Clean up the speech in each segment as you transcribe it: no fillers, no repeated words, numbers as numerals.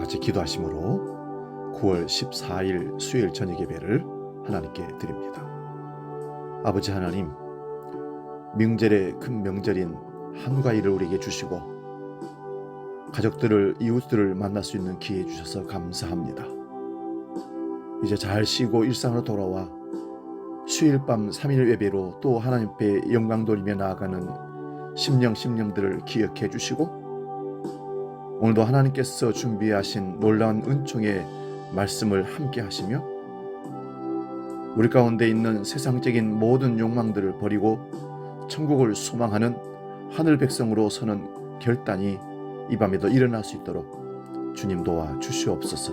같이 기도하심으로 9월 14일 수요일 저녁 예배를 하나님께 드립니다. 아버지 하나님, 명절의 큰 명절인 한가위를 우리에게 주시고 가족들을, 이웃들을 만날 수 있는 기회 주셔서 감사합니다. 이제 잘 쉬고 일상으로 돌아와 수요일 밤 3일 예배로 또 하나님 앞에 영광 돌리며 나아가는 심령들을 기억해 주시고, 오늘도 하나님께서 준비하신 놀라운 은총의 말씀을 함께 하시며 우리 가운데 있는 세상적인 모든 욕망들을 버리고 천국을 소망하는 하늘 백성으로 서는 결단이 이 밤에도 일어날 수 있도록 주님 도와 주시옵소서.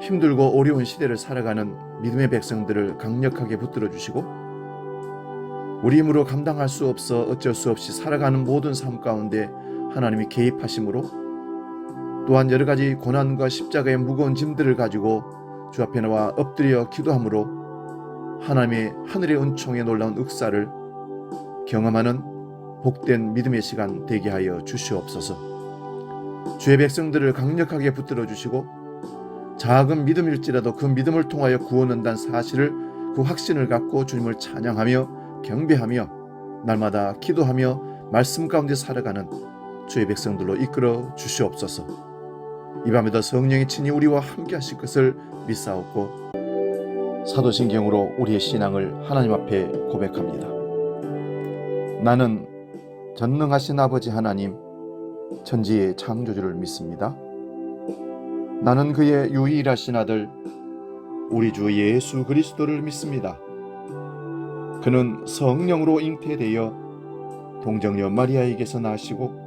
힘들고 어려운 시대를 살아가는 믿음의 백성들을 강력하게 붙들어 주시고, 우리 힘으로 감당할 수 없어 어쩔 수 없이 살아가는 모든 삶 가운데 하나님이 개입하심으로, 또한 여러 가지 고난과 십자가의 무거운 짐들을 가지고 주 앞에 나와 엎드려 기도함으로 하나님의 하늘의 은총의 놀라운 역사를 경험하는 복된 믿음의 시간 되게 하여 주시옵소서. 주의 백성들을 강력하게 붙들어 주시고, 작은 믿음일지라도 그 믿음을 통하여 구원 얻는다는 사실을, 그 확신을 갖고 주님을 찬양하며 경배하며 날마다 기도하며 말씀 가운데 살아가는 주의 백성들로 이끌어 주시옵소서. 이 밤에도 성령이 친히 우리와 함께 하실 것을 믿사옵고 사도신경으로 우리의 신앙을 하나님 앞에 고백합니다. 나는 전능하신 아버지 하나님, 천지의 창조주를 믿습니다. 나는 그의 유일하신 아들 우리 주 예수 그리스도를 믿습니다. 그는 성령으로 잉태되어 동정녀 마리아에게서 나시고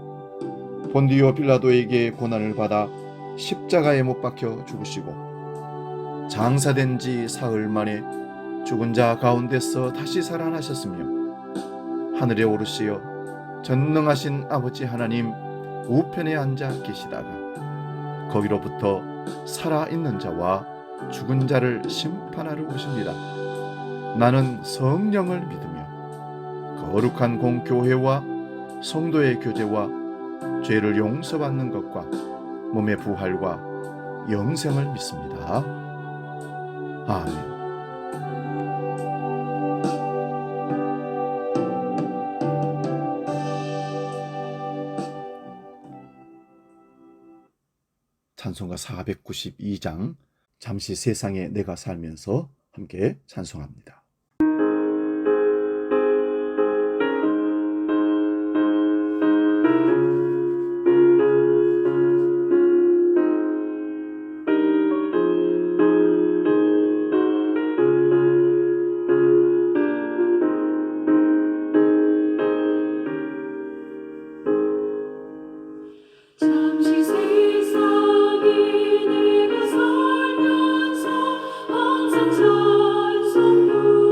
본디오 빌라도에게 고난을 받아 십자가에 못 박혀 죽으시고 장사된 지 사흘 만에 죽은 자 가운데서 다시 살아나셨으며 하늘에 오르시어 전능하신 아버지 하나님 우편에 앉아 계시다가 거기로부터 살아있는 자와 죽은 자를 심판하러 오십니다. 나는 성령을 믿으며 거룩한 공교회와 성도의 교제와 죄를 용서받는 것과 몸의 부활과 영생을 믿습니다. 아멘. 찬송가 492장 잠시 세상에 내가 살면서 함께 찬송합니다. 잠시 세상에 내가 살면서 항상 찬송부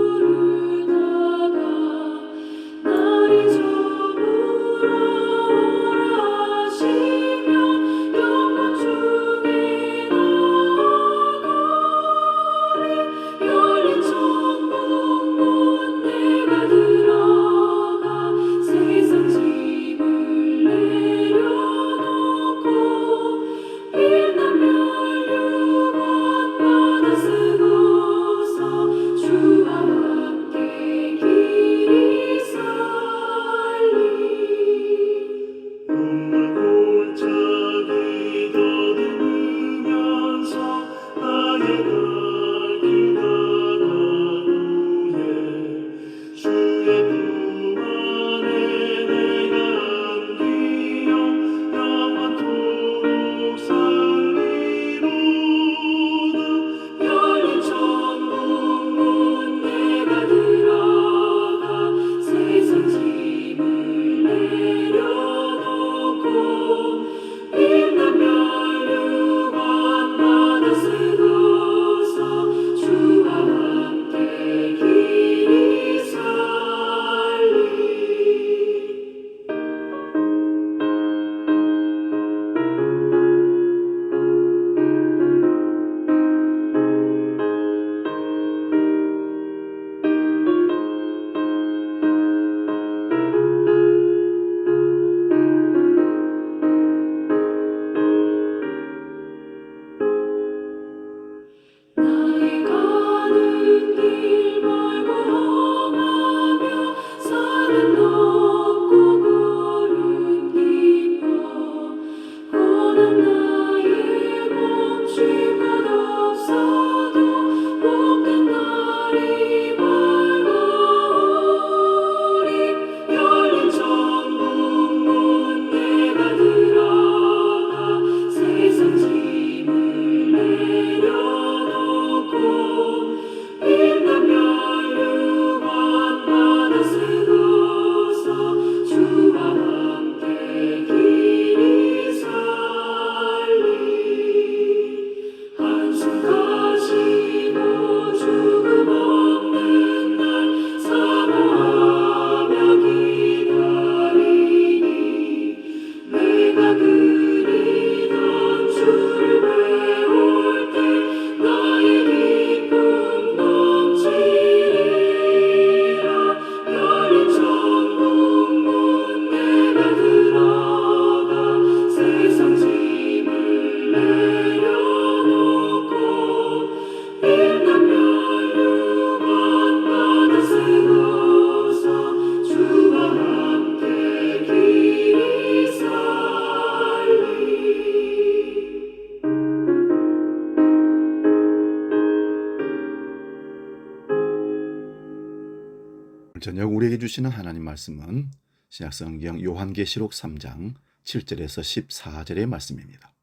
저녁 우리에게 주시는 하나님 말씀은 신약성경 요한계시록 3장 7절에서 14절의 말씀입니다.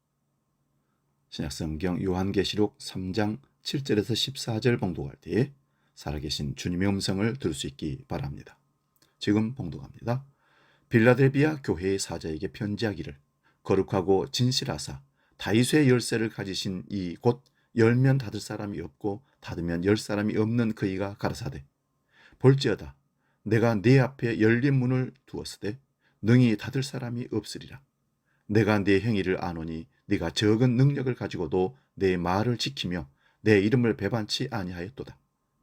신약성경 요한계시록 3장 7절에서 14절 봉독할 때 살아계신 주님의 음성을 들을 수 있기 바랍니다. 지금 봉독합니다. 빌라델비아 교회의 사자에게 편지하기를 거룩하고 진실하사 다윗의 열쇠를 가지신 이 곧 열면 닫을 사람이 없고 닫으면 열 사람이 없는 그이가 가라사대 볼지어다 내가 네 앞에 열린 문을 두었으되 능히 닫을 사람이 없으리라. 내가 네 행위를 아노니 네가 적은 능력을 가지고도 내 말을 지키며 내 이름을 배반치 아니하였도다.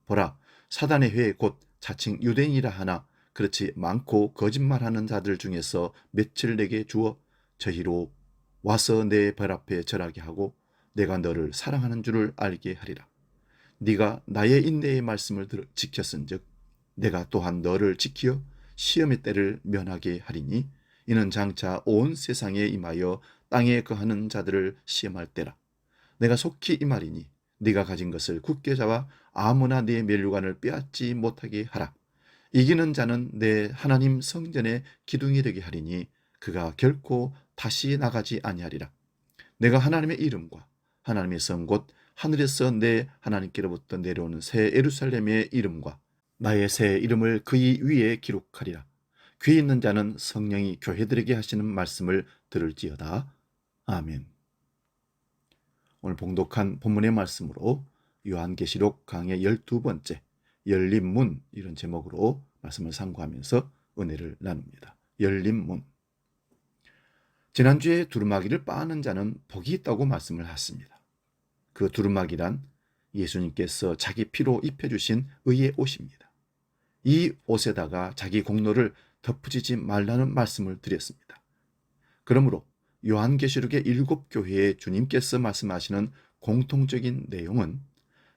보라 사단의 회 곧 자칭 유대인이라 하나 그렇지 많고 거짓말하는 자들 중에서 며칠 내게 주어 저희로 와서 내 발 앞에 절하게 하고 내가 너를 사랑하는 줄을 알게 하리라. 네가 나의 인내의 말씀을 지켰은즉 내가 또한 너를 지키어 시험의 때를 면하게 하리니 이는 장차 온 세상에 임하여 땅에 거하는 자들을 시험할 때라. 내가 속히 이 말이니 네가 가진 것을 굳게 잡아 아무나 네 면류관을 빼앗지 못하게 하라. 이기는 자는 내 하나님 성전의 기둥이 되게 하리니 그가 결코 다시 나가지 아니하리라. 내가 하나님의 이름과 하나님의 성 곧 하늘에서 내 하나님께로부터 내려오는 새 예루살렘의 이름과 나의 새 이름을 그의 위에 기록하리라. 귀 있는 자는 성령이 교회들에게 하시는 말씀을 들을지어다. 아멘. 오늘 봉독한 본문의 말씀으로 요한계시록 강의 12번째 열린 문 이런 제목으로 말씀을 상고하면서 은혜를 나눕니다. 열린 문. 지난주에 두루마기를 빠는 자는 복이 있다고 말씀을 하셨습니다. 그 두루마기란 예수님께서 자기 피로 입혀주신 의의 옷입니다. 이 옷에다가 자기 공로를 덧붙이지 말라는 말씀을 드렸습니다. 그러므로 요한계시록의 7교회에 주님께서 말씀하시는 공통적인 내용은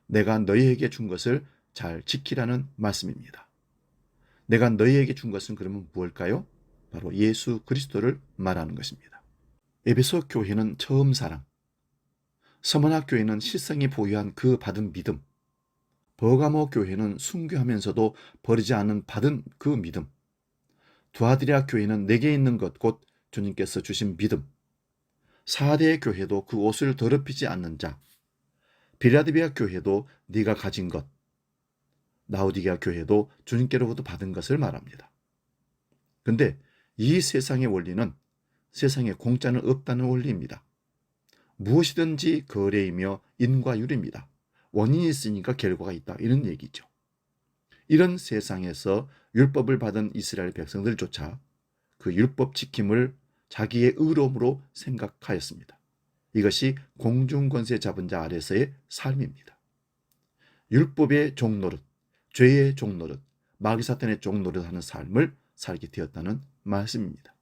내가 너희에게 준 것을 잘 지키라는 말씀입니다. 내가 너희에게 준 것은 그러면 무엇일까요? 바로 예수 그리스도를 말하는 것입니다. 에베소 교회는 처음 사랑, 서머나 교회는 실성이 보유한 그 받은 믿음, 버가모 교회는 순교하면서도 버리지 않은 받은 그 믿음, 두아디라 교회는 내게 있는 것 곧 주님께서 주신 믿음, 사대 교회도 그 옷을 더럽히지 않는 자, 빌라델비아 교회도 네가 가진 것, 라오디게아 교회도 주님께로부터 받은 것을 말합니다. 근데 이 세상의 원리는 세상에 공짜는 없다는 원리입니다. 무엇이든지 거래이며 인과율입니다. 원인이 있으니까 결과가 있다 이런 얘기죠. 이런 세상에서 율법을 받은 이스라엘 백성들조차 그 율법 지킴을 자기의 의로움으로 생각하였습니다. 이것이 공중권세 잡은 자 아래서의 삶입니다. 율법의 종노릇, 죄의 종노릇, 마귀사탄의 종노릇하는 삶을 살게 되었다는 말씀입니다.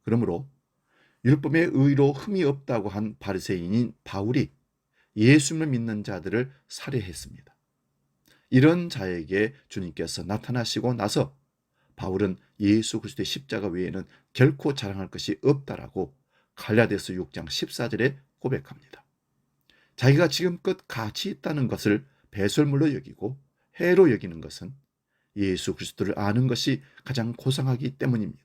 그러므로 율법의 의로 흠이 없다고 한 바리새인인 바울이 예수님을 믿는 자들을 살해했습니다. 이런 자에게 주님께서 나타나시고 나서 바울은 예수 그리스도의 십자가 외에는 결코 자랑할 것이 없다라고 갈라디아서 6장 14절에 고백합니다. 자기가 지금껏 가치 있다는 것을 배설물로 여기고 해로 여기는 것은 예수 그리스도를 아는 것이 가장 고상하기 때문입니다.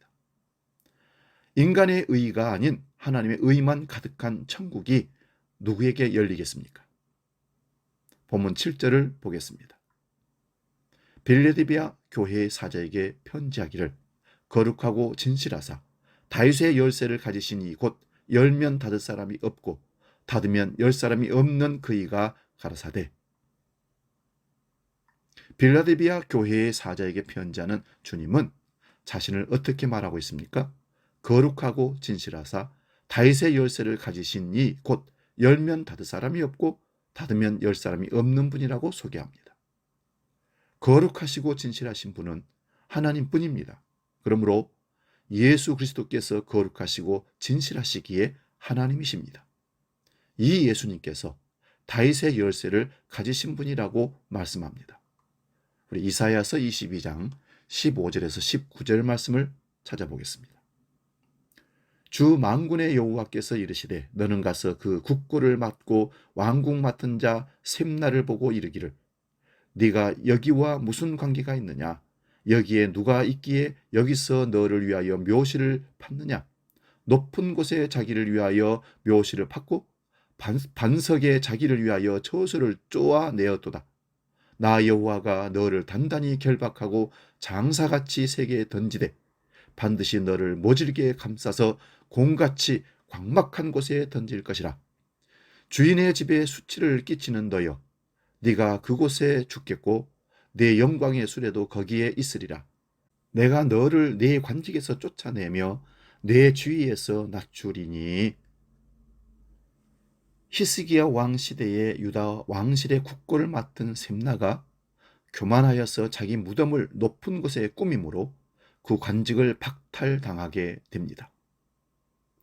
인간의 의가 아닌 하나님의 의만 가득한 천국이 누구에게 열리겠습니까? 본문 7절을 보겠습니다. 빌라델비아 교회의 사자에게 편지하기를 거룩하고 진실하사 다윗의 열쇠를 가지신 이 곧 열면 닫을 사람이 없고 닫으면 열 사람이 없는 그이가 가라사대. 빌라델비아 교회의 사자에게 편지하는 주님은 자신을 어떻게 말하고 있습니까? 거룩하고 진실하사 다윗의 열쇠를 가지신 이 곧 열면 닫을 사람이 없고 닫으면 열 사람이 없는 분이라고 소개합니다. 거룩하시고 진실하신 분은 하나님뿐입니다. 그러므로 예수 그리스도께서 거룩하시고 진실하시기에 하나님이십니다. 이 예수님께서 다윗의 열쇠를 가지신 분이라고 말씀합니다. 우리 이사야서 22장 15절에서 19절 말씀을 찾아보겠습니다. 주 만군의 여호와께서 이르시되 너는 가서 그 국고를 맡고 왕국 맡은 자 셈나를 보고 이르기를 네가 여기와 무슨 관계가 있느냐 여기에 누가 있기에 여기서 너를 위하여 묘시를 팠느냐? 높은 곳에 자기를 위하여 묘시를 팠고 반석에 자기를 위하여 처소를 쪼아내었도다. 나 여호와가 너를 단단히 결박하고 장사같이 세계에 던지되 반드시 너를 모질게 감싸서 공같이 광막한 곳에 던질 것이라. 주인의 집에 수치를 끼치는 너여, 네가 그곳에 죽겠고 내 영광의 수레도 거기에 있으리라. 내가 너를 내 관직에서 쫓아내며 내 주위에서 낮추리니. 히스기야 왕 시대에 유다 왕실의 국고를 맡은 셈나가 교만하여서 자기 무덤을 높은 곳에 꾸밈으로 그 관직을 박탈당하게 됩니다.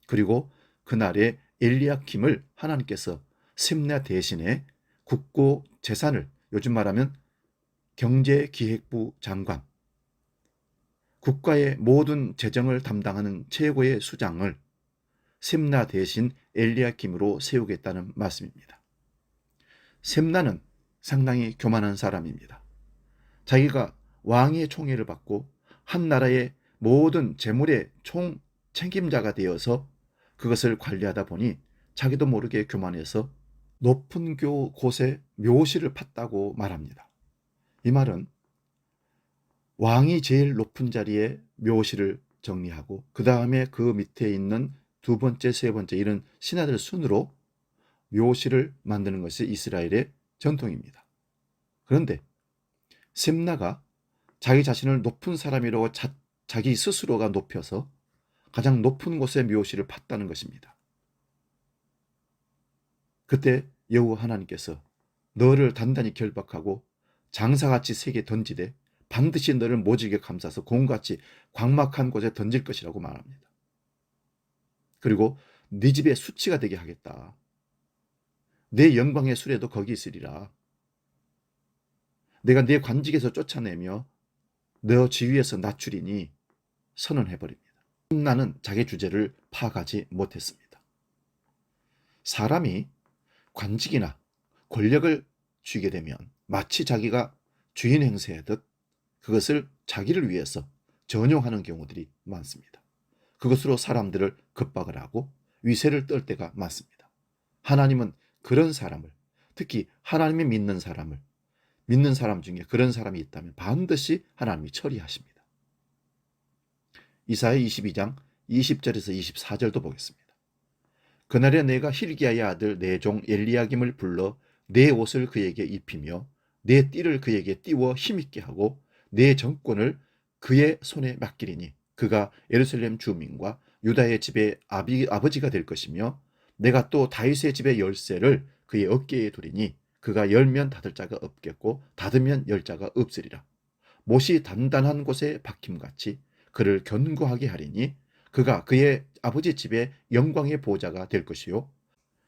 그리고 그날에 엘리야킴을 하나님께서 셈나 대신에 국고 재산을, 요즘 말하면 경제기획부 장관, 국가의 모든 재정을 담당하는 최고의 수장을 셈나 대신 엘리야킴으로 세우겠다는 말씀입니다. 셈나는 상당히 교만한 사람입니다. 자기가 왕의 총애를 받고 한 나라의 모든 재물의 총 책임자가 되어서 그것을 관리하다 보니 자기도 모르게 교만해서 높은 곳에 묘시를 팠다고 말합니다. 이 말은 왕이 제일 높은 자리에 묘시를 정리하고 그 다음에 그 밑에 있는 두 번째, 세 번째 이런 신하들 순으로 묘시를 만드는 것이 이스라엘의 전통입니다. 그런데 셈나가 자기 자신을 높은 사람이라고 자기 스스로가 높여서 가장 높은 곳에 묘시를 팠다는 것입니다. 그때 여호와 하나님께서 너를 단단히 결박하고 장사같이 세게 던지되 반드시 너를 모지게 감싸서 공같이 광막한 곳에 던질 것이라고 말합니다. 그리고 네 집에 수치가 되게 하겠다. 내 영광의 수레도 거기 있으리라. 내가 네 관직에서 쫓아내며 너 지위에서 낮추리니 선언해버립니다. 나는 자기 주제를 파악하지 못했습니다. 사람이 관직이나 권력을 쥐게 되면 마치 자기가 주인 행세하듯 그것을 자기를 위해서 전용하는 경우들이 많습니다. 그것으로 사람들을 겁박을 하고 위세를 떨 때가 많습니다. 하나님은 그런 사람을, 특히 하나님이 믿는 사람 중에 그런 사람이 있다면 반드시 하나님이 처리하십니다. 이사야 22장 20절에서 24절도 보겠습니다. 그날에 내가 힐기야의 아들 내 종 엘리야김을 불러 내 옷을 그에게 입히며 내 띠를 그에게 띄워 힘있게 하고 내 정권을 그의 손에 맡기리니 그가 예루살렘 주민과 유다의 집의 아버지가 될 것이며 내가 또 다윗의 집의 열쇠를 그의 어깨에 두리니 그가 열면 닫을 자가 없겠고 닫으면 열 자가 없으리라. 못이 단단한 곳에 박힘같이 그를 견고하게 하리니 그가 그의 아버지 집의 영광의 보좌가 될 것이요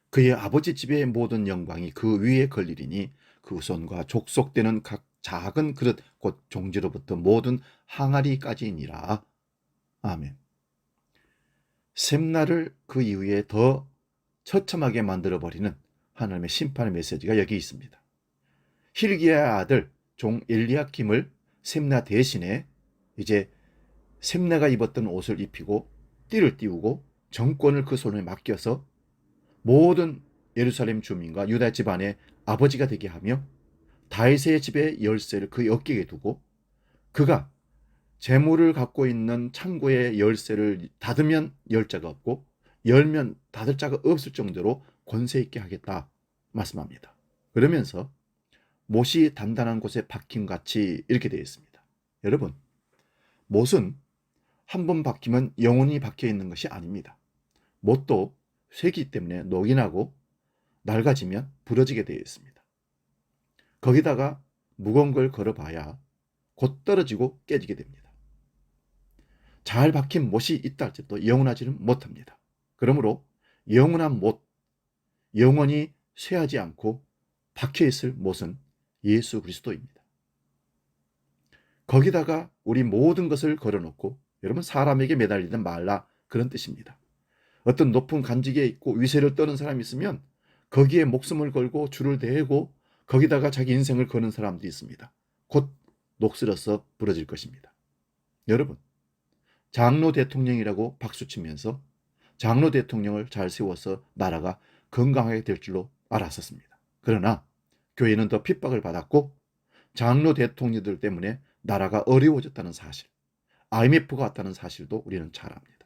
그의 아버지 집의 모든 영광이 그 위에 걸리리니 그 후손과 족속되는 각 작은 그릇 곧 종지로부터 모든 항아리까지니라. 아멘. 셈나를 그 이후에 더 처참하게 만들어버리는 하나님의 심판의 메시지가 여기 있습니다. 힐기야의 아들 종 엘리야킴을 셈나 대신에 이제 셈나가 입었던 옷을 입히고 띠를 띄우고 정권을 그 손에 맡겨서 모든 예루살렘 주민과 유다 집안의 아버지가 되게 하며 다윗의 집의 열쇠를 그 어깨에 두고 그가 재물을 갖고 있는 창고의 열쇠를 닫으면 열 자가 없고 열면 닫을 자가 없을 정도로 권세 있게 하겠다 말씀합니다. 그러면서 못이 단단한 곳에 박힘같이 이렇게 되어 있습니다. 여러분, 못은 한 번 박히면 영원히 박혀 있는 것이 아닙니다. 못도 쇠기 때문에 녹이나고 낡아지면 부러지게 되어 있습니다. 거기다가 무거운 걸 걸어봐야 곧 떨어지고 깨지게 됩니다. 잘 박힌 못이 있다 할지라도 영원하지는 못합니다. 그러므로 영원한 못, 영원히 쇠하지 않고 박혀있을 못은 예수 그리스도입니다. 거기다가 우리 모든 것을 걸어놓고 여러분 사람에게 매달리든 말라 그런 뜻입니다. 어떤 높은 관직에 있고 위세를 떠는 사람이 있으면 거기에 목숨을 걸고 줄을 대고 거기다가 자기 인생을 거는 사람도 있습니다. 곧 녹슬어서 부러질 것입니다. 여러분, 장로 대통령이라고 박수치면서 장로 대통령을 잘 세워서 나라가 건강하게 될 줄로 알았었습니다. 그러나 교회는 더 핍박을 받았고 장로 대통령들 때문에 나라가 어려워졌다는 사실, IMF가 왔다는 사실도 우리는 잘 압니다.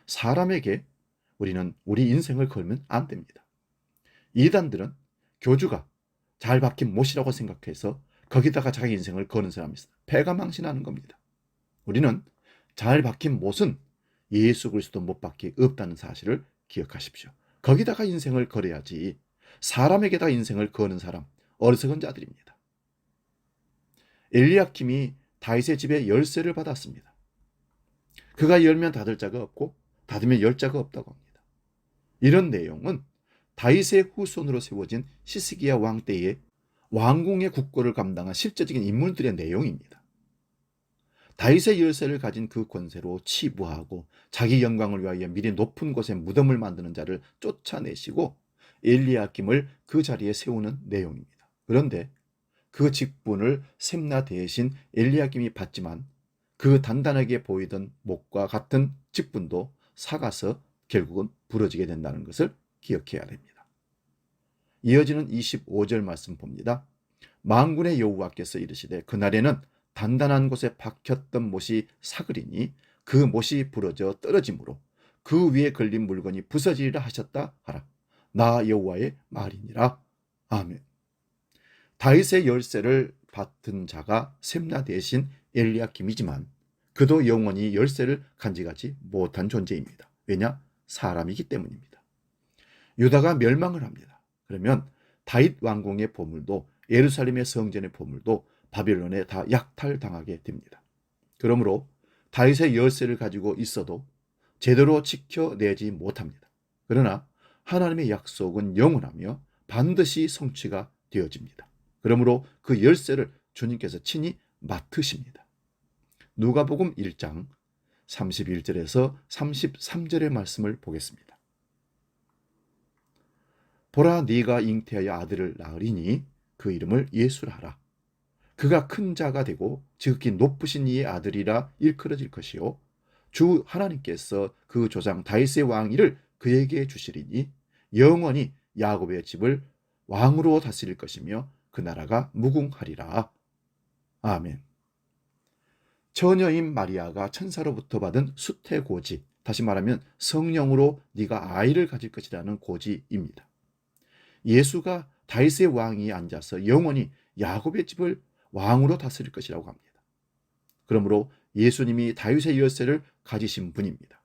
사람에게 우리는 우리 인생을 걸면 안 됩니다. 이단들은 교주가 잘 박힌 못이라고 생각해서 거기다가 자기 인생을 거는 사람이 있어요. 패가 망신하는 겁니다. 우리는 잘 박힌 못은 예수 그리스도 못 박히 없다는 사실을 기억하십시오. 거기다가 인생을 걸어야지. 사람에게다 인생을 거는 사람, 어리석은 자들입니다. 엘리야킴이 다윗의 집에 열쇠를 받았습니다. 그가 열면 닫을 자가 없고 닫으면 열 자가 없다고 합니다. 이런 내용은 다윗의 후손으로 세워진 시스기야 왕 때에 왕궁의 국고를 감당한 실제적인 인물들의 내용입니다. 다윗의 열쇠를 가진 그 권세로 치부하고 자기 영광을 위하여 미리 높은 곳에 무덤을 만드는 자를 쫓아내시고 엘리야김을 그 자리에 세우는 내용입니다. 그런데 그 직분을 셈나 대신 엘리야김이 받지만 그 단단하게 보이던 목과 같은 직분도 사가서 결국은 부러지게 된다는 것을 기억해야 됩니다. 이어지는 25절 말씀 봅니다. 만군의 여호와께서 이르시되 그날에는 단단한 곳에 박혔던 못이 사그리니 그 못이 부러져 떨어짐으로 그 위에 걸린 물건이 부서지리라 하셨다 하라. 나 여호와의 말이니라. 아멘. 다윗의 열쇠를 받은 자가 셈나 대신 엘리야김이지만 그도 영원히 열쇠를 간직하지 못한 존재입니다. 왜냐? 사람이기 때문입니다. 유다가 멸망을 합니다. 그러면 다윗 왕궁의 보물도 예루살렘의 성전의 보물도 바빌론에 다 약탈당하게 됩니다. 그러므로 다윗의 열쇠를 가지고 있어도 제대로 지켜내지 못합니다. 그러나 하나님의 약속은 영원하며 반드시 성취가 되어집니다. 그러므로 그 열쇠를 주님께서 친히 맡으십니다. 누가복음 1장 31절에서 33절의 말씀을 보겠습니다. 보라, 네가 잉태하여 아들을 낳으리니 그 이름을 예수라 하라. 그가 큰 자가 되고 지극히 높으신 이의 아들이라 일컬어질 것이요 주 하나님께서 그 조상 다윗의 왕위를 그에게 주시리니 영원히 야곱의 집을 왕으로 다스릴 것이며 그 나라가 무궁하리라. 아멘. 처녀인 마리아가 천사로부터 받은 수태고지, 다시 말하면 성령으로 네가 아이를 가질 것이라는 고지입니다. 예수가 다윗의 왕위에 앉아서 영원히 야곱의 집을 왕으로 다스릴 것이라고 합니다. 그러므로 예수님이 다윗의 열쇠를 가지신 분입니다.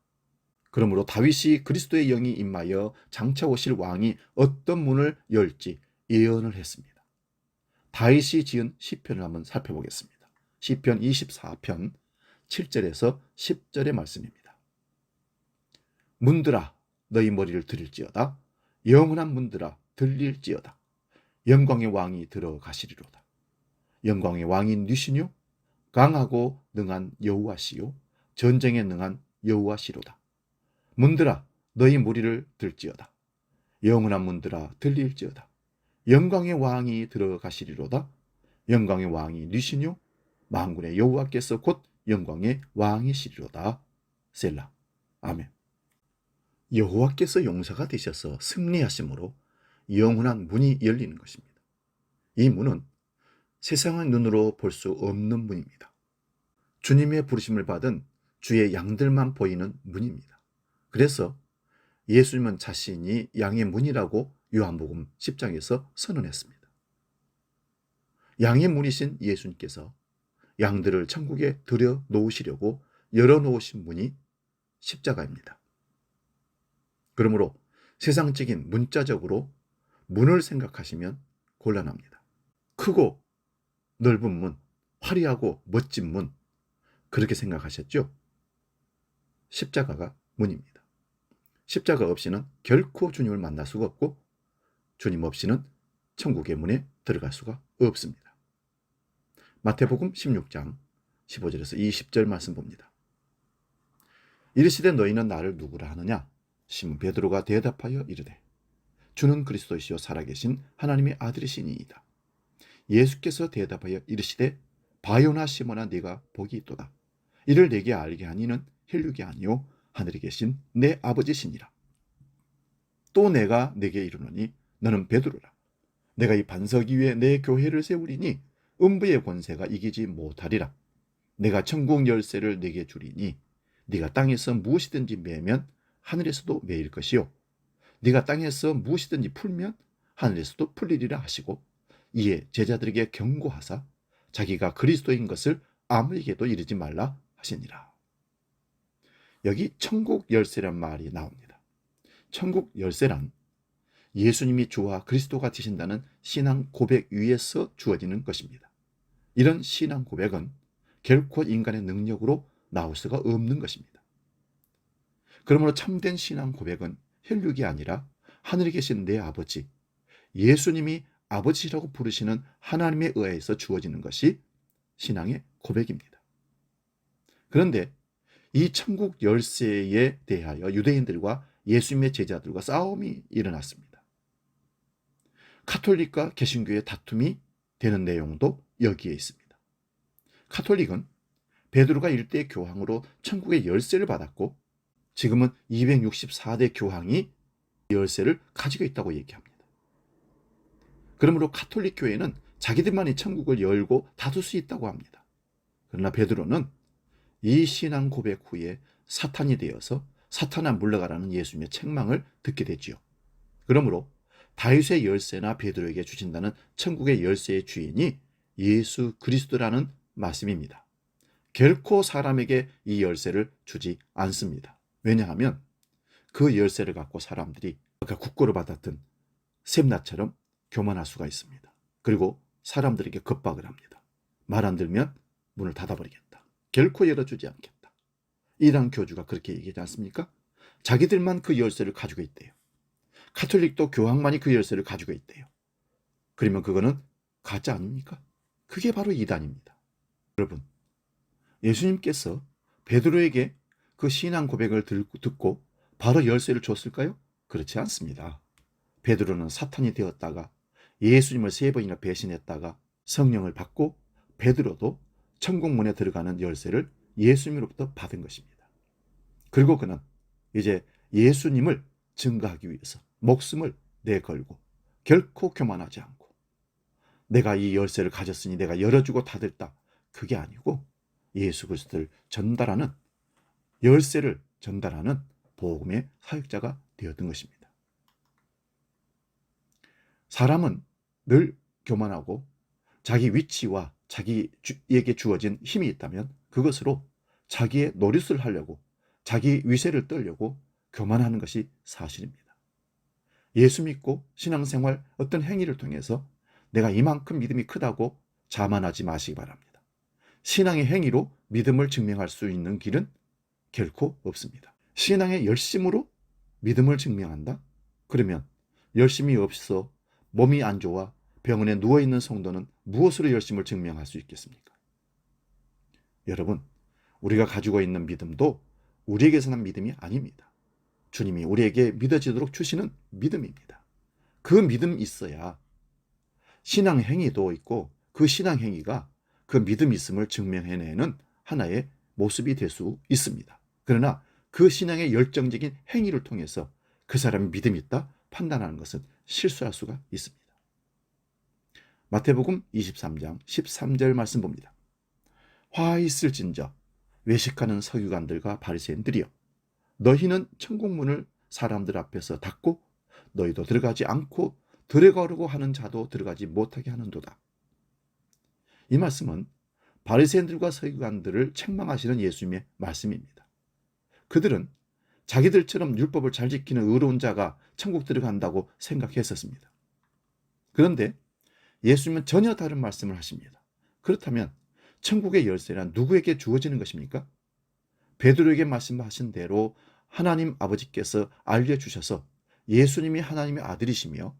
그러므로 다윗이 그리스도의 영이 임하여 장차 오실 왕이 어떤 문을 열지 예언을 했습니다. 다윗이 지은 시편을 한번 살펴보겠습니다. 시편 24편 7절에서 10절의 말씀입니다. 문들아 너희 머리를 들일지어다. 영원한 문들아 들릴지어다. 영광의 왕이 들어가시리로다. 영광의 왕인 니시뇨 강하고 능한 여호와시요 전쟁에 능한 여호와시로다. 문들아 너희 무리를 들지어다. 영원한 문들아 들릴지어다. 영광의 왕이 들어가시리로다. 영광의 왕이 니시뇨 만군의 여호와께서 곧 영광의 왕이시리로다. 셀라. 아멘. 여호와께서 용사가 되셔서 승리하심으로 영원한 문이 열리는 것입니다. 이 문은 세상의 눈으로 볼 수 없는 문입니다. 주님의 부르심을 받은 주의 양들만 보이는 문입니다. 그래서 예수님은 자신이 양의 문이라고 요한복음 10장에서 선언했습니다. 양의 문이신 예수님께서 양들을 천국에 들여 놓으시려고 열어놓으신 문이 십자가입니다. 그러므로 세상적인 문자적으로 문을 생각하시면 곤란합니다. 크고 넓은 문, 화려하고 멋진 문, 그렇게 생각하셨죠? 십자가가 문입니다. 십자가 없이는 결코 주님을 만날 수가 없고 주님 없이는 천국의 문에 들어갈 수가 없습니다. 마태복음 16장 15절에서 20절 말씀 봅니다. 이르시되 너희는 나를 누구라 하느냐? 시몬 베드로가 대답하여 이르되 주는 그리스도시요 살아계신 하나님의 아들이시니이다. 예수께서 대답하여 이르시되 바요나 시몬아 네가 복이 있도다. 이를 내게 알게 하니는 혈육이 아니요 하늘에 계신 내 아버지시니라. 또 내가 네게 이르노니 너는 베드로라. 내가 이 반석 위에 내 교회를 세우리니 음부의 권세가 이기지 못하리라. 내가 천국 열쇠를 네게 주리니 네가 땅에서 무엇이든지 매면 하늘에서도 매일 것이요 네가 땅에서 무엇이든지 풀면 하늘에서도 풀리리라 하시고 이에 제자들에게 경고하사 자기가 그리스도인 것을 아무에게도 이르지 말라 하시니라. 여기 천국 열쇠란 말이 나옵니다. 천국 열쇠란 예수님이 주와 그리스도가 되신다는 신앙 고백 위에서 주어지는 것입니다. 이런 신앙 고백은 결코 인간의 능력으로 나올 수가 없는 것입니다. 그러므로 참된 신앙 고백은 혈육이 아니라 하늘에 계신 내 아버지, 예수님이 아버지라고 부르시는 하나님에 의해서 주어지는 것이 신앙의 고백입니다. 그런데 이 천국 열쇠에 대하여 유대인들과 예수님의 제자들과 싸움이 일어났습니다. 카톨릭과 개신교의 다툼이 되는 내용도 여기에 있습니다. 카톨릭은 베드로가 일대 교황으로 천국의 열쇠를 받았고 지금은 264대 교황이 열쇠를 가지고 있다고 얘기합니다. 그러므로 카톨릭 교회는 자기들만이 천국을 열고 닫을 수 있다고 합니다. 그러나 베드로는 이 신앙 고백 후에 사탄이 되어서 사탄아 물러가라는 예수님의 책망을 듣게 되지요. 그러므로 다윗의 열쇠나 베드로에게 주신다는 천국의 열쇠의 주인이 예수 그리스도라는 말씀입니다. 결코 사람에게 이 열쇠를 주지 않습니다. 왜냐하면 그 열쇠를 갖고 사람들이 아까 국고를 받았던 샘나처럼 교만할 수가 있습니다. 그리고 사람들에게 겁박을 합니다. 말 안 들면 문을 닫아버리겠다. 결코 열어주지 않겠다. 이란 교주가 그렇게 얘기하지 않습니까? 자기들만 그 열쇠를 가지고 있대요. 카톨릭도 교황만이 그 열쇠를 가지고 있대요. 그러면 그거는 가짜 아닙니까? 그게 바로 이단입니다. 여러분, 예수님께서 베드로에게 그 신앙 고백을 듣고 바로 열쇠를 줬을까요? 그렇지 않습니다. 베드로는 사탄이 되었다가 예수님을 3번이나 배신했다가 성령을 받고 베드로도 천국문에 들어가는 열쇠를 예수님으로부터 받은 것입니다. 그리고 그는 이제 예수님을 증거하기 위해서 목숨을 내걸고 결코 교만하지 않고 내가 이 열쇠를 가졌으니 내가 열어주고 닫을다. 그게 아니고 예수 그리스도를 전달하는 열쇠를 전달하는 복음의 사역자가 되었던 것입니다. 사람은 늘 교만하고 자기 위치와 자기에게 주어진 힘이 있다면 그것으로 자기의 노릇을 하려고 자기 위세를 떨려고 교만하는 것이 사실입니다. 예수 믿고 신앙생활 어떤 행위를 통해서 내가 이만큼 믿음이 크다고 자만하지 마시기 바랍니다. 신앙의 행위로 믿음을 증명할 수 있는 길은 결코 없습니다. 신앙의 열심으로 믿음을 증명한다? 그러면 열심이 없어 몸이 안 좋아 병원에 누워있는 성도는 무엇으로 열심을 증명할 수 있겠습니까? 여러분, 우리가 가지고 있는 믿음도 우리에게서 난 믿음이 아닙니다. 주님이 우리에게 믿어지도록 주시는 믿음입니다. 그 믿음이 있어야 신앙 행위도 있고 그 신앙 행위가 그 믿음 있음을 증명해내는 하나의 모습이 될 수 있습니다. 그러나 그 신앙의 열정적인 행위를 통해서 그 사람이 믿음이 있다 판단하는 것은 실수할 수가 있습니다. 마태복음 23장 13절 말씀 봅니다. 화 있을진저 외식하는 서기관들과 바리새인들이여 너희는 천국문을 사람들 앞에서 닫고 너희도 들어가지 않고 들어가려고 하는 자도 들어가지 못하게 하는도다. 이 말씀은 바리새인들과 서기관들을 책망하시는 예수님의 말씀입니다. 그들은 자기들처럼 율법을 잘 지키는 의로운 자가 천국 들어간다고 생각했었습니다. 그런데 예수님은 전혀 다른 말씀을 하십니다. 그렇다면 천국의 열쇠란 누구에게 주어지는 것입니까? 베드로에게 말씀하신 대로 하나님 아버지께서 알려주셔서 예수님이 하나님의 아들이시며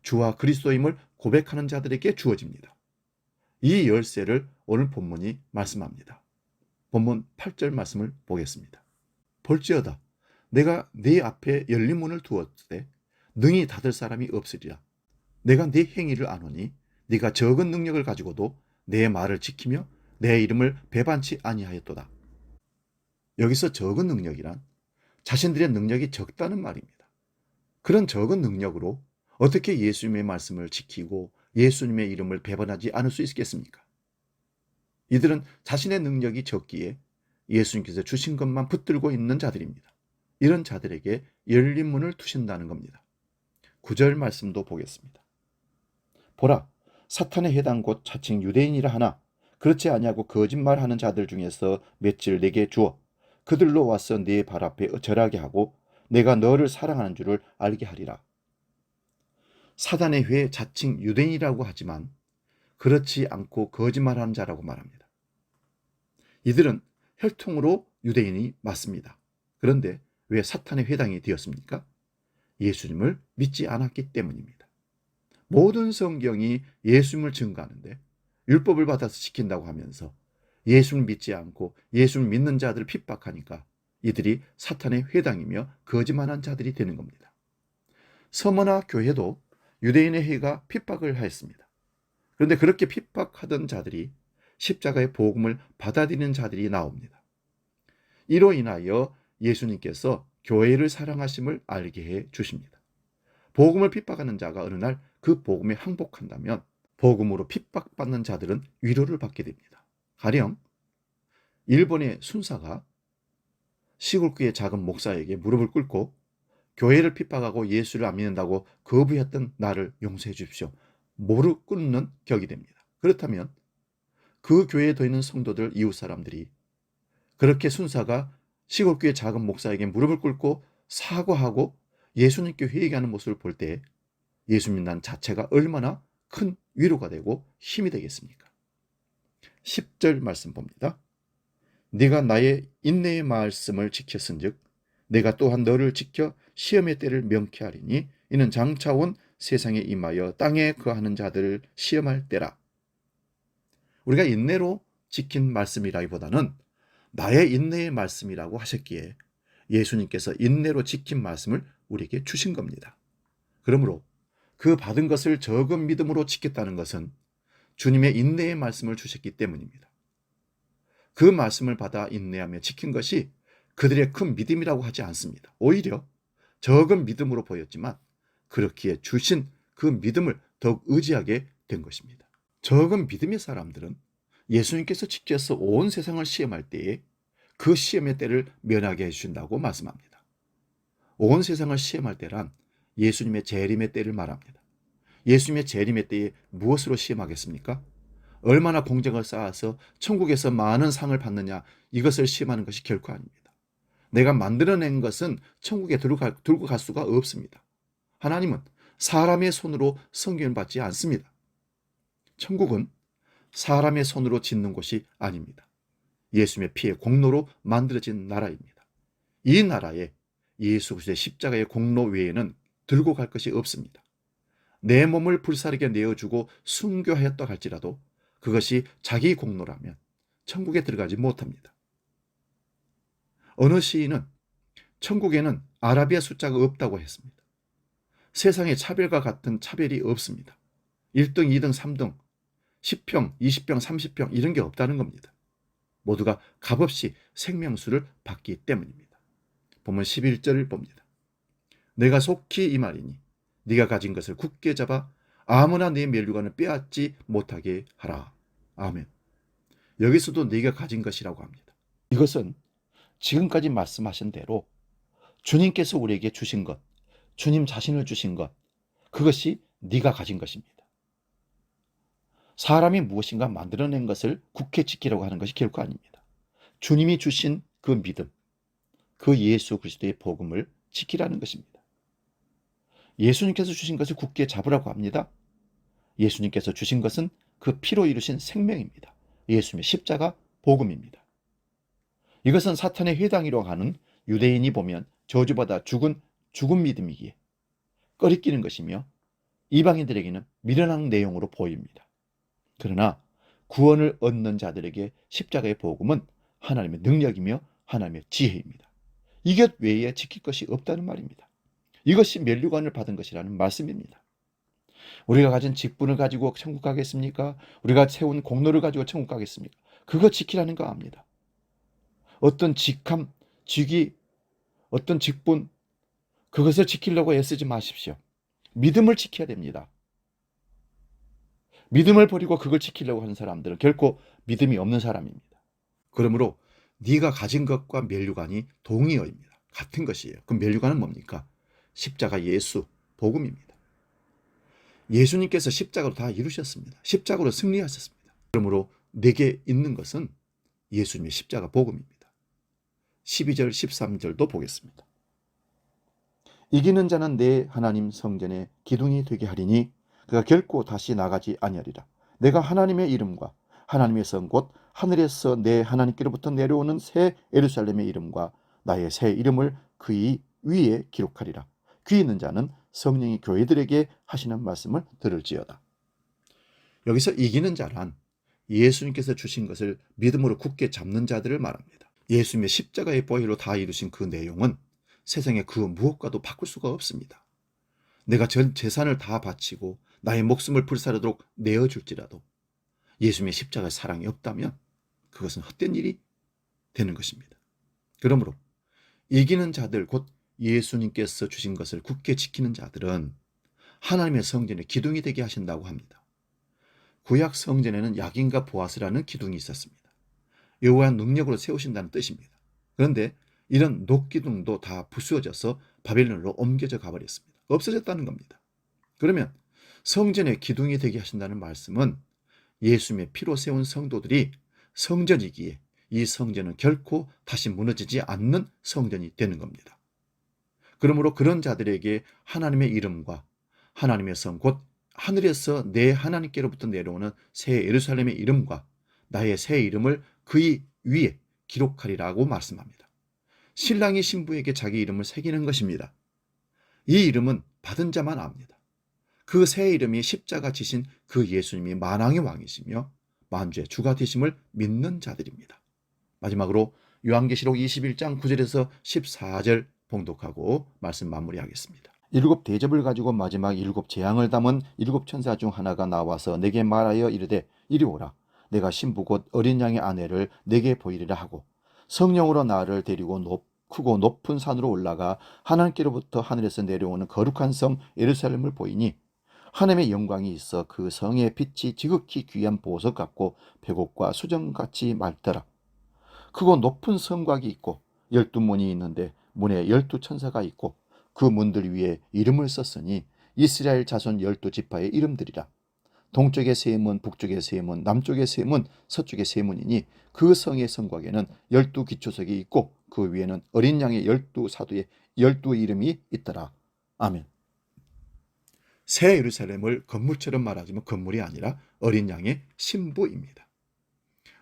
주와 그리스도임을 고백하는 자들에게 주어집니다. 이 열쇠를 오늘 본문이 말씀합니다. 본문 8절 말씀을 보겠습니다. 볼지어다 내가 네 앞에 열린 문을 두었으되 능히 닫을 사람이 없으리라. 내가 네 행위를 아노니 네가 적은 능력을 가지고도 내 말을 지키며 내 이름을 배반치 아니하였도다. 여기서 적은 능력이란 자신들의 능력이 적다는 말입니다. 그런 적은 능력으로 어떻게 예수님의 말씀을 지키고 예수님의 이름을 배반하지 않을 수 있겠습니까? 이들은 자신의 능력이 적기에 예수님께서 주신 것만 붙들고 있는 자들입니다. 이런 자들에게 열린 문을 두신다는 겁니다. 9절 말씀도 보겠습니다. 보라, 사탄의 해당 곧 자칭 유대인이라 하나 그렇지 아니하고 거짓말하는 자들 중에서 맷을 내게 주어 그들로 와서 네 발 앞에 절하게 하고 내가 너를 사랑하는 줄을 알게 하리라. 사단의 회 자칭 유대인이라고 하지만 그렇지 않고 거짓말하는 자라고 말합니다. 이들은 혈통으로 유대인이 맞습니다. 그런데 왜 사탄의 회당이 되었습니까? 예수님을 믿지 않았기 때문입니다. 모든 성경이 예수님을 증거하는데 율법을 받아서 지킨다고 하면서 예수를 믿지 않고 예수를 믿는 자들을 핍박하니까 이들이 사탄의 회당이며 거짓말한 자들이 되는 겁니다. 서머나 교회도 유대인의 회가 핍박을 하였습니다. 그런데 그렇게 핍박하던 자들이 십자가의 복음을 받아들이는 자들이 나옵니다. 이로 인하여 예수님께서 교회를 사랑하심을 알게 해 주십니다. 복음을 핍박하는 자가 어느 날 그 복음에 항복한다면 복음으로 핍박받는 자들은 위로를 받게 됩니다. 가령 일본의 순사가 시골교회 작은 목사에게 무릎을 꿇고 교회를 핍박하고 예수를 안 믿는다고 거부했던 나를 용서해 주십시오. 무릎 꿇는 격이 됩니다. 그렇다면 그 교회에 더 있는 성도들, 이웃 사람들이 그렇게 순사가 시골교회 작은 목사에게 무릎을 꿇고 사과하고 예수님께 회개하는 모습을 볼 때 예수 믿는 자체가 얼마나 큰 위로가 되고 힘이 되겠습니까? 10절 말씀 봅니다. 네가 나의 인내의 말씀을 지켰은즉 내가 또한 너를 지켜 시험의 때를 명쾌하리니 이는 장차 온 세상에 임하여 땅에 거하는 자들을 시험할 때라. 우리가 인내로 지킨 말씀이라기보다는 나의 인내의 말씀이라고 하셨기에 예수님께서 인내로 지킨 말씀을 우리에게 주신 겁니다. 그러므로 그 받은 것을 적은 믿음으로 지켰다는 것은 주님의 인내의 말씀을 주셨기 때문입니다. 그 말씀을 받아 인내하며 지킨 것이 그들의 큰 믿음이라고 하지 않습니다. 오히려 적은 믿음으로 보였지만 그렇기에 주신 그 믿음을 더욱 의지하게 된 것입니다. 적은 믿음의 사람들은 예수님께서 지켜서 온 세상을 시험할 때에 그 시험의 때를 면하게 해주신다고 말씀합니다. 온 세상을 시험할 때란 예수님의 재림의 때를 말합니다. 예수님의 재림의 때에 무엇으로 시험하겠습니까? 얼마나 공적을 쌓아서 천국에서 많은 상을 받느냐, 이것을 시험하는 것이 결코 아닙니다. 내가 만들어낸 것은 천국에 들고 갈 수가 없습니다. 하나님은 사람의 손으로 섬김을 받지 않습니다. 천국은 사람의 손으로 짓는 곳이 아닙니다. 예수님의 피의 공로로 만들어진 나라입니다. 이 나라에 예수 그리스도의 십자가의 공로 외에는 들고 갈 것이 없습니다. 내 몸을 불사르게 내어주고 순교하였다 할지라도 그것이 자기 공로라면 천국에 들어가지 못합니다. 어느 시인은 천국에는 아라비아 숫자가 없다고 했습니다. 세상에 차별과 같은 차별이 없습니다. 1등, 2등, 3등, 10평, 20평, 30평 이런 게 없다는 겁니다. 모두가 값없이 생명수를 받기 때문입니다. 보면 11절을 봅니다. 내가 속히 이 말이니 네가 가진 것을 굳게 잡아 아무나 네 면류관을 빼앗지 못하게 하라. 아멘. 여기서도 네가 가진 것이라고 합니다. 이것은 지금까지 말씀하신 대로 주님께서 우리에게 주신 것, 주님 자신을 주신 것, 그것이 네가 가진 것입니다. 사람이 무엇인가 만들어낸 것을 굳게 지키려고 하는 것이 결코 아닙니다. 주님이 주신 그 믿음, 그 예수 그리스도의 복음을 지키라는 것입니다. 예수님께서 주신 것을 굳게 잡으라고 합니다. 예수님께서 주신 것은 그 피로 이루신 생명입니다. 예수님의 십자가 복음입니다. 이것은 사탄의 회당이라고 하는 유대인이 보면 저주받아 죽은 믿음이기에 꺼리끼는 것이며 이방인들에게는 미련한 내용으로 보입니다. 그러나 구원을 얻는 자들에게 십자가의 복음은 하나님의 능력이며 하나님의 지혜입니다. 이것 외에 지킬 것이 없다는 말입니다. 이것이 면류관을 받은 것이라는 말씀입니다. 우리가 가진 직분을 가지고 천국 가겠습니까? 우리가 세운 공로를 가지고 천국 가겠습니까? 그거 지키라는 거 압니다. 어떤 직함, 직위, 어떤 직분, 그것을 지키려고 애쓰지 마십시오. 믿음을 지켜야 됩니다. 믿음을 버리고 그걸 지키려고 하는 사람들은 결코 믿음이 없는 사람입니다. 그러므로 네가 가진 것과 면류관이 동의어입니다. 같은 것이에요. 그 면류관은 뭡니까? 십자가 예수, 복음입니다. 예수님께서 십자가로 다 이루셨습니다. 십자가로 승리하셨습니다. 그러므로 내게 있는 것은 예수님의 십자가 복음입니다. 12절, 13절도 보겠습니다. 이기는 자는 내 하나님 성전의 기둥이 되게 하리니 그가 결코 다시 나가지 아니하리라. 내가 하나님의 이름과 하나님의 성 곧 하늘에서 내 하나님께로부터 내려오는 새 예루살렘의 이름과 나의 새 이름을 그의 위에 기록하리라. 귀 있는 자는 성령이 교회들에게 하시는 말씀을 들을지어다. 여기서 이기는 자란 예수님께서 주신 것을 믿음으로 굳게 잡는 자들을 말합니다. 예수님의 십자가의 보혈로 다 이루신 그 내용은 세상의 그 무엇과도 바꿀 수가 없습니다. 내가 전 재산을 다 바치고 나의 목숨을 불사르도록 내어줄지라도 예수님의 십자가의 사랑이 없다면 그것은 헛된 일이 되는 것입니다. 그러므로 이기는 자들, 곧 예수님께서 주신 것을 굳게 지키는 자들은 하나님의 성전의 기둥이 되게 하신다고 합니다. 구약 성전에는 야긴과 보아스라는 기둥이 있었습니다. 여호와의 능력으로 세우신다는 뜻입니다. 그런데 이런 녹기둥도 다 부수어져서 바벨론으로 옮겨져 가버렸습니다. 없어졌다는 겁니다. 그러면 성전의 기둥이 되게 하신다는 말씀은 예수님의 피로 세운 성도들이 성전이기에 이 성전은 결코 다시 무너지지 않는 성전이 되는 겁니다. 그러므로 그런 자들에게 하나님의 이름과 하나님의 성, 곧 하늘에서 내 하나님께로부터 내려오는 새 예루살렘의 이름과 나의 새 이름을 그의 위에 기록하리라고 말씀합니다. 신랑이 신부에게 자기 이름을 새기는 것입니다. 이 이름은 받은 자만 압니다. 그 새 이름이 십자가 지신 그 예수님이 만왕의 왕이시며 만주의 주가 되심을 믿는 자들입니다. 마지막으로 요한계시록 21장 9절에서 14절 봉독하고 말씀 마무리하겠습니다. 일곱 대접을 가지고 마지막 일곱 재앙을 담은 일곱 천사 중 하나가 나와서 내게 말하여 이르되 이리 오라. 내가 신부 곧 어린 양의 아내를 내게 보이리라 하고 성령으로 나를 데리고 크고 높은 산으로 올라가 하나님께로부터 하늘에서 내려오는 거룩한 성 예루살렘을 보이니 하나님의 영광이 있어 그 성의 빛이 지극히 귀한 보석 같고 백옥과 수정같이 맑더라. 크고 높은 성곽이 있고 12문이 있는데 문에 12천사가 있고 그 문들 위에 이름을 썼으니 이스라엘 자손 12지파의 이름들이라. 동쪽의 세 문, 북쪽의 세 문, 남쪽의 세 문, 서쪽의 세 문이니 그 성의 성곽에는 12기초석이 있고 그 위에는 어린 양의 12사도의 12 이름이 있더라. 아멘. 새 예루살렘을 건물처럼 말하지만 건물이 아니라 어린 양의 신부입니다.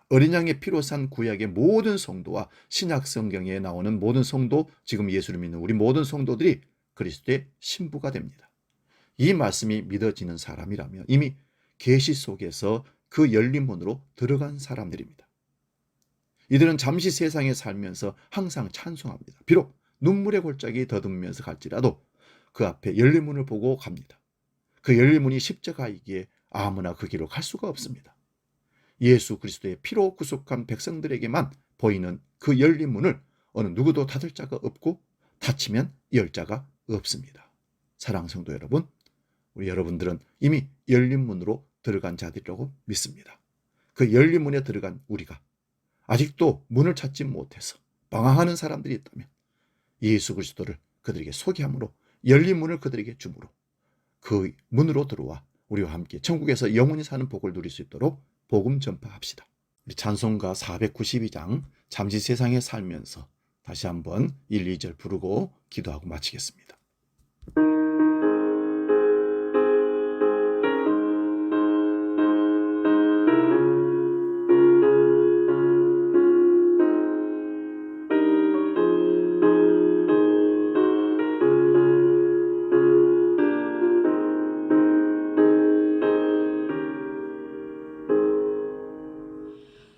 어린 양의 피로 산 구약의 모든 성도와 신약 성경에 나오는 모든 성도, 지금 예수를 믿는 우리 모든 성도들이 그리스도의 신부가 됩니다. 이 말씀이 믿어지는 사람이라면 이미 계시 속에서 그 열린 문으로 들어간 사람들입니다. 이들은 잠시 세상에 살면서 항상 찬송합니다. 비록 눈물의 골짜기 더듬으면서 갈지라도 그 앞에 열린 문을 보고 갑니다. 그 열린 문이 십자가이기에 아무나 그 길로 갈 수가 없습니다. 예수 그리스도의 피로 구속한 백성들에게만 보이는 그 열린 문을 어느 누구도 닫을 자가 없고 닫히면 열 자가 없습니다. 사랑하는 성도 여러분, 우리 여러분들은 이미 열린 문으로 들어간 자들이라고 믿습니다. 그 열린 문에 들어간 우리가 아직도 문을 찾지 못해서 방황하는 사람들이 있다면 예수 그리스도를 그들에게 소개함으로 열린 문을 그들에게 주므로 그 문으로 들어와 우리와 함께 천국에서 영원히 사는 복을 누릴 수 있도록 복음 전파합시다. 우리 찬송가 492장 잠시 세상에 살면서 다시 한번 1, 2절 부르고 기도하고 마치겠습니다.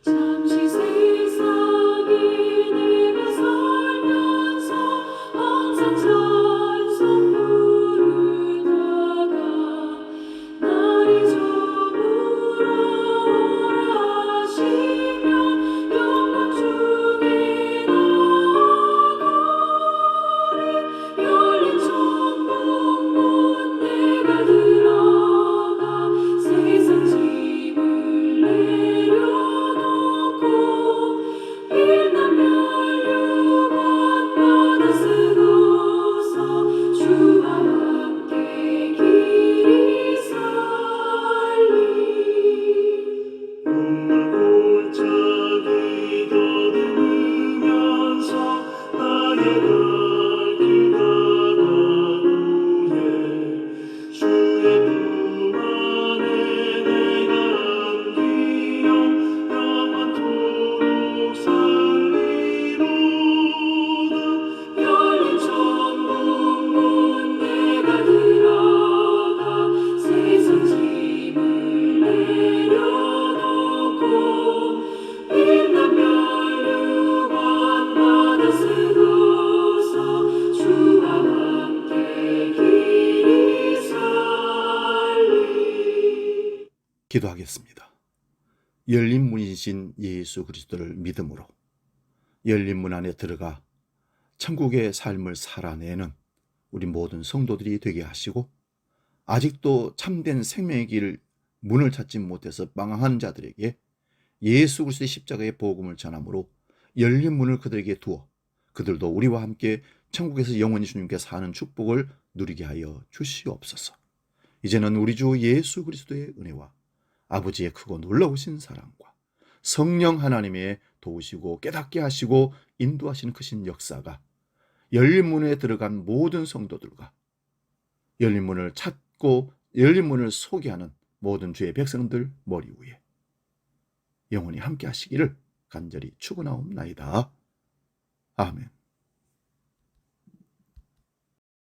잠시 세상에 내가 살면서 항상 기도하겠습니다. 열린 문이신 예수 그리스도를 믿음으로 열린 문 안에 들어가 천국의 삶을 살아내는 우리 모든 성도들이 되게 하시고, 아직도 참된 생명의 길 문을 찾지 못해서 방황하는 자들에게 예수 그리스도의 십자가의 복음을 전함으로 열린 문을 그들에게 두어 그들도 우리와 함께 천국에서 영원히 주님께 사는 축복을 누리게 하여 주시옵소서. 이제는 우리 주 예수 그리스도의 은혜와 아버지의 크고 놀라우신 사랑과 성령 하나님의 도우시고 깨닫게 하시고 인도하시는 크신 역사가 열린 문에 들어간 모든 성도들과 열린 문을 찾고 열린 문을 소개하는 모든 주의 백성들 머리 위에 영원히 함께 하시기를 간절히 축원하옵나이다. 아멘.